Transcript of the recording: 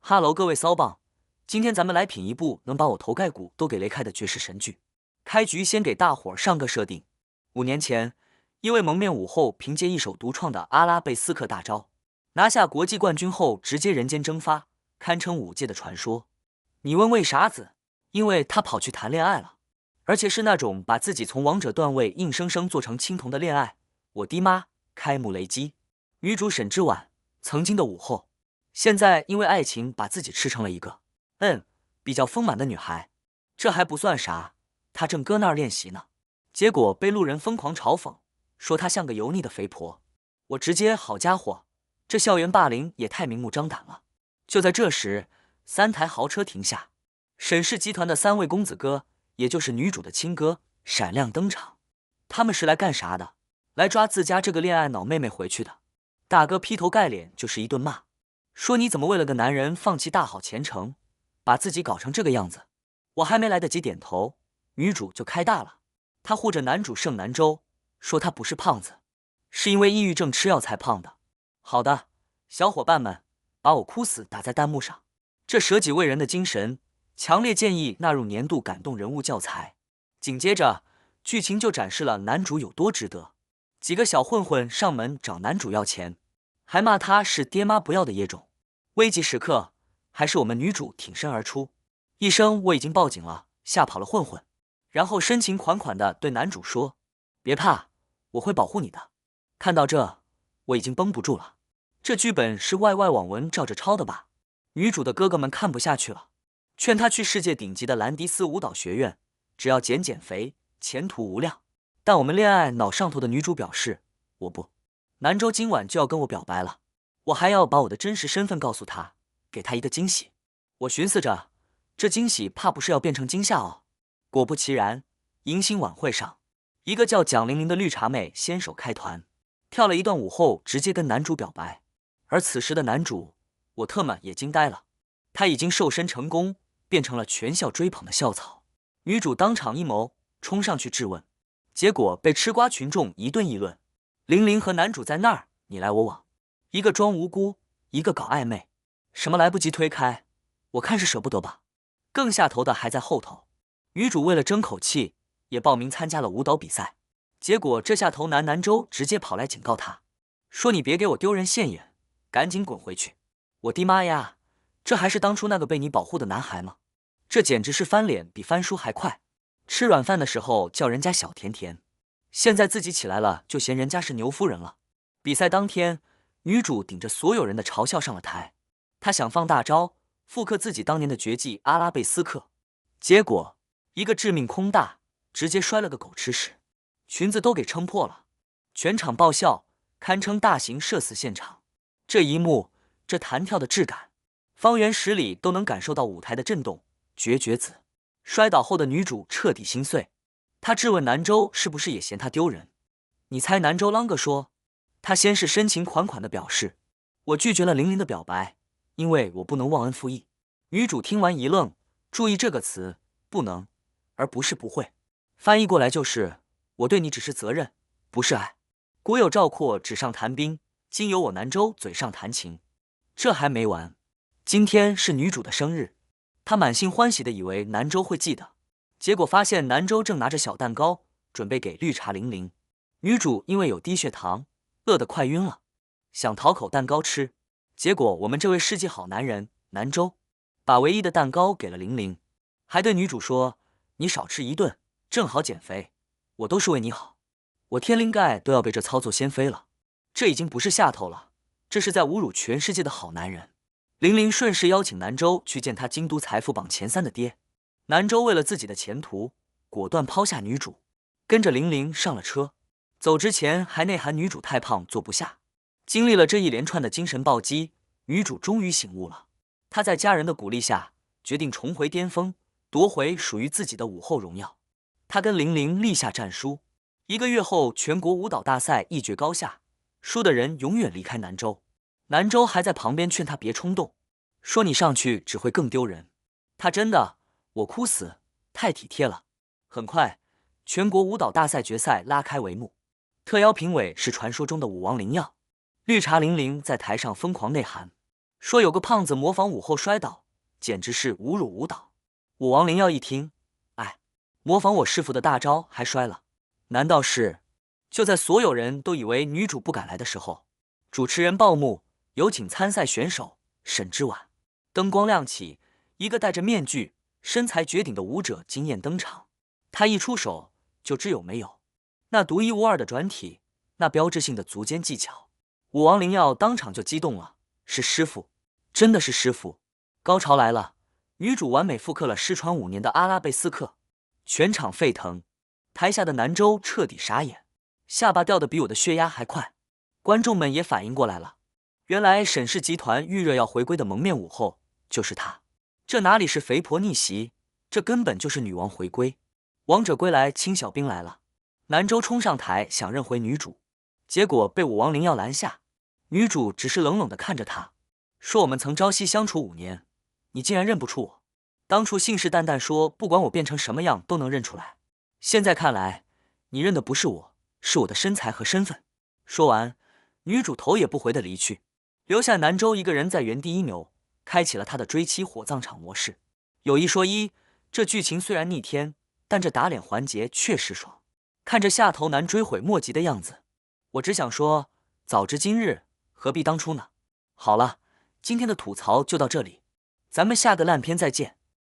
哈喽，各位骚棒，今天咱们来品一部能把我头盖骨都给雷开的绝世神剧。开局先给大伙儿上个设定：5年前，一位蒙面武后凭借一手独创的阿拉贝斯克大招，拿下国际冠军后直接人间蒸发，堪称5届的传说。你问为啥子？因为他跑去谈恋爱了，而且是那种把自己从王者段位硬生生做成青铜的恋爱。我的妈！开幕雷击，女主沈之婉，曾经的武后。现在因为爱情把自己吃成了一个比较丰满的女孩。这还不算啥，她正搁那儿练习呢，结果被路人疯狂嘲讽，说她像个油腻的肥婆。我直接好家伙，这校园霸凌也太明目张胆了。就在这时，3台豪车停下，沈氏集团的3位公子哥，也就是女主的亲哥，闪亮登场。他们是来干啥的？来抓自家这个恋爱脑妹妹回去的。大哥劈头盖脸就是一顿骂，说你怎么为了个男人放弃大好前程，把自己搞成这个样子。我还没来得及点头，女主就开大了。她护着男主盛南舟，说他不是胖子，是因为抑郁症吃药才胖的。好的，小伙伴们，把我哭死打在弹幕上。这舍己为人的精神，强烈建议纳入年度感动人物教材。紧接着，剧情就展示了男主有多值得。几个小混混上门找男主要钱，还骂他是爹妈不要的野种。危急时刻，还是我们女主挺身而出，一声我已经报警了，吓跑了混混，然后深情款款地对男主说：别怕，我会保护你的。看到这，我已经绷不住了。这剧本是YY网文照着抄的吧？女主的哥哥们看不下去了，劝她去世界顶级的兰迪斯舞蹈学院，只要减肥，前途无量。但我们恋爱脑上头的女主表示，我不，南州今晚就要跟我表白了，我还要把我的真实身份告诉他，给他一个惊喜。我寻思着，这惊喜怕不是要变成惊吓哦。果不其然，迎新晚会上，一个叫蒋玲玲的绿茶妹先手开团，跳了一段舞后直接跟男主表白。而此时的男主，我特么也惊呆了，他已经瘦身成功，变成了全校追捧的校草。女主当场一谋，冲上去质问，结果被吃瓜群众一顿议论。玲玲和男主在那儿你来我往，一个装无辜，一个搞暧昧，什么来不及推开，我看是舍不得吧。更下头的还在后头，女主为了争口气，也报名参加了舞蹈比赛。结果这下头南州直接跑来警告她，说你别给我丢人现眼，赶紧滚回去。我的妈呀，这还是当初那个被你保护的男孩吗？这简直是翻脸比翻书还快。吃软饭的时候叫人家小甜甜，现在自己起来了就嫌人家是牛夫人了。比赛当天，女主顶着所有人的嘲笑上了台，她想放大招，复刻自己当年的绝技阿拉贝斯克，结果一个致命空大，直接摔了个狗吃屎，裙子都给撑破了，全场爆笑，堪称大型社死现场。这一幕，这弹跳的质感，方圆10里都能感受到舞台的震动。绝子摔倒后的女主彻底心碎，她质问南州是不是也嫌她丢人。你猜南州啷个说？他先是深情款款地表示，我拒绝了玲玲的表白，因为我不能忘恩负义。女主听完一愣，注意这个词，不能，而不是不会，翻译过来就是我对你只是责任，不是爱。古有赵括纸上谈兵，今有我南州嘴上谈情。这还没完，今天是女主的生日，她满心欢喜地以为南州会记得，结果发现南州正拿着小蛋糕准备给绿茶玲玲。女主因为有低血糖，饿得快晕了，想讨口蛋糕吃，结果我们这位世纪好男人南州把唯一的蛋糕给了玲玲，还对女主说，你少吃一顿，正好减肥，我都是为你好。我天灵盖都要被这操作掀飞了，这已经不是下头了，这是在侮辱全世界的好男人。玲玲顺势邀请南州去见他京都财富榜前3的爹，南州为了自己的前途，果断抛下女主，跟着玲玲上了车。走之前还内涵女主太胖坐不下。经历了这一连串的精神暴击，女主终于醒悟了。她在家人的鼓励下，决定重回巅峰，夺回属于自己的舞后荣耀。她跟玲玲立下战书，1个月后全国舞蹈大赛一决高下，输的人永远离开南州。南州还在旁边劝她别冲动，说你上去只会更丢人。她真的，我哭死，太体贴了。很快，全国舞蹈大赛决赛拉开帷幕。特邀评委是传说中的舞王灵耀，绿茶玲玲在台上疯狂内涵，说有个胖子模仿武后摔倒，简直是侮辱舞蹈。武王灵耀一听，哎，模仿我师傅的大招还摔了？难道是？就在所有人都以为女主不敢来的时候，主持人报幕，有请参赛选手沈之婉。灯光亮起，一个戴着面具、身材绝顶的舞者惊艳登场。他一出手就知有没有，那独一无二的转体，那标志性的足尖技巧，武王灵耀当场就激动了。是师傅，真的是师傅！高潮来了，女主完美复刻了失传5年的阿拉贝斯克，全场沸腾。台下的南州彻底傻眼，下巴掉的比我的血压还快。观众们也反应过来了，原来沈氏集团预热要回归的蒙面武后就是她。这哪里是肥婆逆袭，这根本就是女王回归。王者归来，清小兵来了。南州冲上台想认回女主，结果被武王灵耀拦下。女主只是冷冷地看着他，说：“我们曾朝夕相处5年，你竟然认不出我？当初信誓旦旦说不管我变成什么样都能认出来，现在看来，你认的不是我，是我的身材和身份。”说完，女主头也不回地离去，留下南州一个人在原地一扭，开启了他的追妻火葬场模式。有一说一，这剧情虽然逆天，但这打脸环节确实爽。看着下头男追悔莫及的样子，我只想说，早知今日，何必当初呢？好了，今天的吐槽就到这里，咱们下个烂片再见。